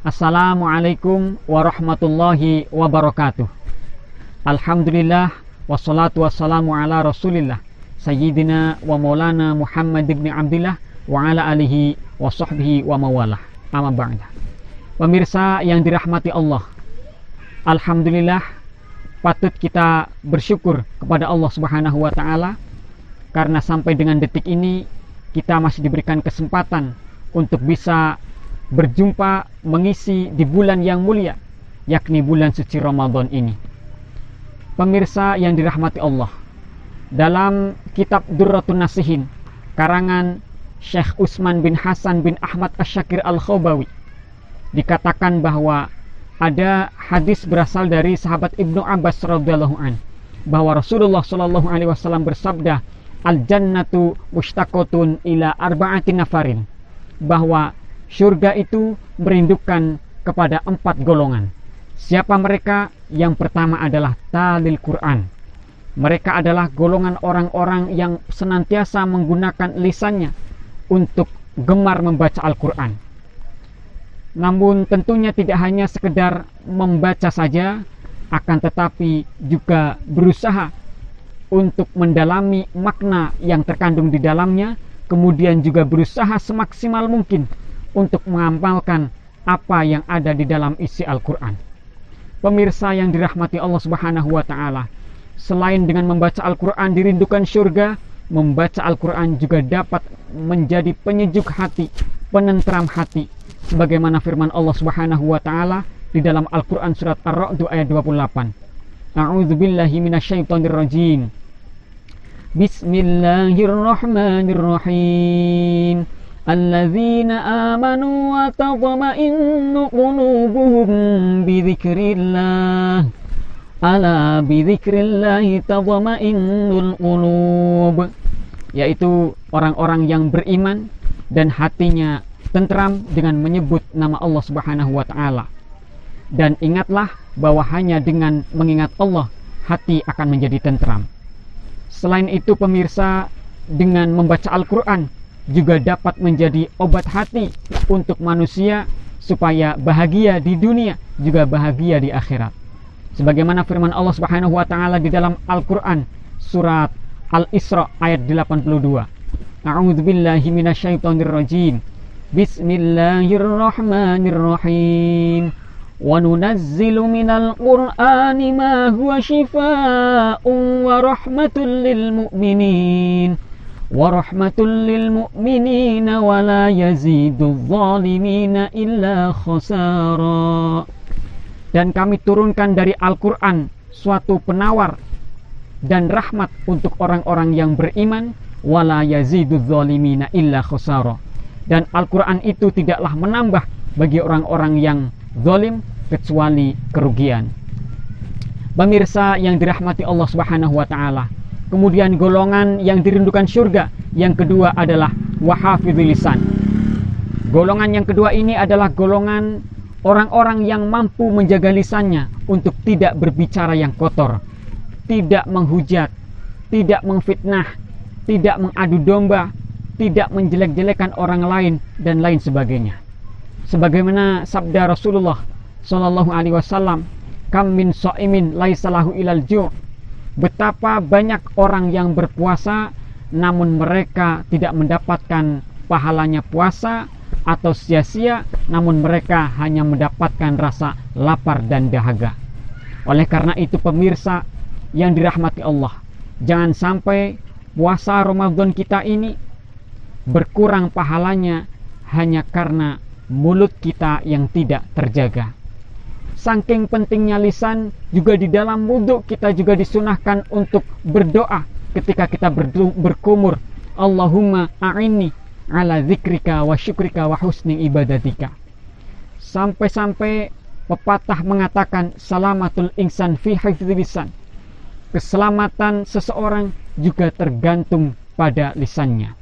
Assalamualaikum warahmatullahi wabarakatuh. Alhamdulillah wassalatu wassalamu ala rasulillah Sayyidina wa maulana Muhammad ibn Abdillah wa ala alihi wa sahbihi wa mawalah. Amma ba'da. Pemirsa yang dirahmati Allah, alhamdulillah patut kita bersyukur kepada Allah Subhanahu wa taala karena sampai dengan detik ini kita masih diberikan kesempatan untuk bisa berjumpa mengisi di bulan yang mulia, yakni bulan suci Ramadan ini. Pemirsa yang dirahmati Allah, dalam kitab Durratun Nasihin karangan Syekh Utsman bin Hasan bin Ahmad Asy-Syakir Al-Khobawi dikatakan bahwa ada hadis berasal dari sahabat Ibnu Abbas radhiyallahu an bahwa Rasulullah shallallahu alaihi wasallam bersabda, al-jannatu mushtaqatun ila arba'ati nafarin, bahwa surga itu merindukan kepada 4 golongan. Siapa mereka? Yang pertama adalah talil Quran. Mereka adalah golongan orang-orang yang senantiasa menggunakan lisannya untuk gemar membaca Al-Quran. Namun tentunya tidak hanya sekedar membaca saja, akan tetapi juga berusaha untuk mendalami makna yang terkandung di dalamnya, kemudian juga berusaha semaksimal mungkin untuk mengamalkan apa yang ada di dalam isi Al-Quran. Pemirsa yang dirahmati Allah Subhanahu wa taala, selain dengan membaca Al-Quran dirindukan surga, membaca Al-Quran juga dapat menjadi penyejuk hati, penentram hati, sebagaimana firman Allah Subhanahu wa taala di dalam Al-Quran surat Ar-Ra'd ayat 28. A'udzubillahi minasyaitonirrajim. Bismillahirrahmanirrahim. Alladzina amanu wa tatma'innu qulubuhum bidzikrillah. Ala bidzikrillahi tatma'innul qulub. Yaitu orang-orang yang beriman dan hatinya tentram dengan menyebut nama Allah Subhanahu wa taala. Dan ingatlah bahwa hanya dengan mengingat Allah hati akan menjadi tentram. Selain itu pemirsa, dengan membaca Al-Quran juga dapat menjadi obat hati untuk manusia supaya bahagia di dunia juga bahagia di akhirat. Sebagaimana firman Allah Subhanahu wa taala di dalam Al-Quran surat Al-Isra ayat 82. A'udzubillahi minasyaitonirrajim. Bismillahirrahmanirrahim. Wa nunazzilu minal Qur'ani ma huwa shifaa'un wa rahmatul lil mu'minin wa rahmatul lil mu'minina wa la yazidudz zalimina illa khasara. Dan kami turunkan dari Al-Quran suatu penawar dan rahmat untuk orang-orang yang beriman, wa la yazidudz zalimina illa khasara. Dan Al-Quran itu tidaklah menambah bagi orang-orang yang zalim kecuali kerugian. Pemirsa yang dirahmati Allah Subhanahu wa taala, kemudian golongan yang dirindukan surga yang kedua adalah wahafidhil lisan. Golongan yang kedua ini adalah golongan orang-orang yang mampu menjaga lisannya untuk tidak berbicara yang kotor, tidak menghujat, tidak memfitnah, tidak mengadu domba, tidak menjelek-jelekan orang lain dan lain sebagainya. Sebagaimana sabda Rasulullah sallallahu alaihi wasallam, kam min shaimin laisa lahu ilal ju'. Betapa banyak orang yang berpuasa namun mereka tidak mendapatkan pahalanya puasa atau sia-sia, namun mereka hanya mendapatkan rasa lapar dan dahaga. Oleh karena itu pemirsa yang dirahmati Allah, jangan sampai puasa Ramadan kita ini berkurang pahalanya hanya karena mulut kita yang tidak terjaga. Saking pentingnya lisan, juga di dalam wudhu kita juga disunahkan untuk berdoa ketika kita berkumur, Allahumma a'inni ala zikrika wa syukrika wa husni ibadatika. Sampai-sampai pepatah mengatakan salamatul insan fi hifdzi lisan. Keselamatan seseorang juga tergantung pada lisannya.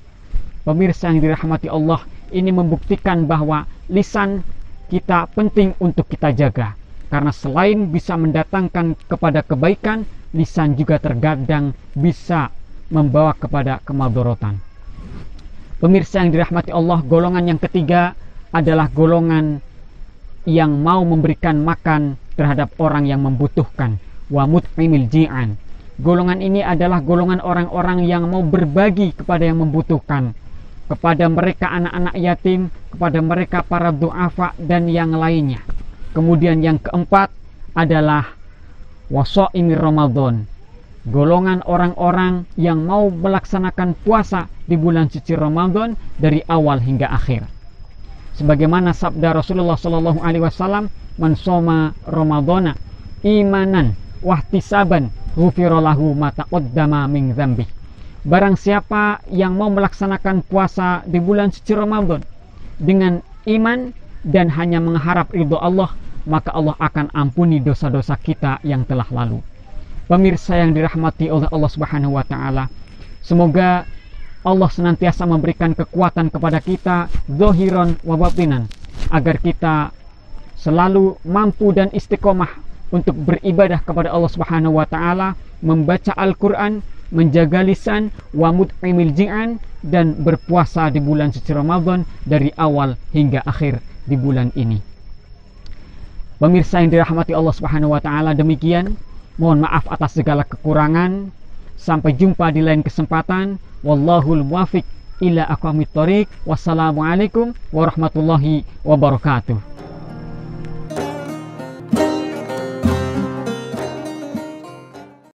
Pemirsa yang dirahmati Allah, ini membuktikan bahwa lisan kita penting untuk kita jaga. Karena selain bisa mendatangkan kepada kebaikan, lisan juga terkadang bisa membawa kepada kemadharatan. Pemirsa yang dirahmati Allah, golongan yang ketiga adalah golongan yang mau memberikan makan terhadap orang yang membutuhkan. Wa mut'imil ji'an. Golongan ini adalah golongan orang-orang yang mau berbagi kepada yang membutuhkan, kepada mereka anak-anak yatim, kepada mereka para du'afa dan yang lainnya. Kemudian yang keempat adalah wasaimi Ramadan. Golongan orang-orang yang mau melaksanakan puasa di bulan suci Ramadan dari awal hingga akhir. Sebagaimana sabda Rasulullah sallallahu alaihi wasallam, "Man shoma Ramadana imanan wahtisaban ghufira lahu ma taqaddama min dzambi." Barang siapa yang mau melaksanakan puasa di bulan suci Ramadan dengan iman dan hanya mengharap ridho Allah, maka Allah akan ampuni dosa-dosa kita yang telah lalu. Pemirsa yang dirahmati oleh Allah Subhanahu wa taala, semoga Allah senantiasa memberikan kekuatan kepada kita zahiran wa batinan, agar kita selalu mampu dan istiqomah untuk beribadah kepada Allah Subhanahu wa taala, membaca Al-Qur'an, menjaga lisan, wa mut'imil ji'an, dan berpuasa di bulan suci Ramadan dari awal hingga akhir di bulan ini. Pemirsa yang dirahmati Allah Subhanahu wa taala, demikian. Mohon maaf atas segala kekurangan. Sampai jumpa di lain kesempatan. Wallahul muwaffiq ila aqwamit thoriq. Wassalamualaikum warahmatullahi wabarakatuh.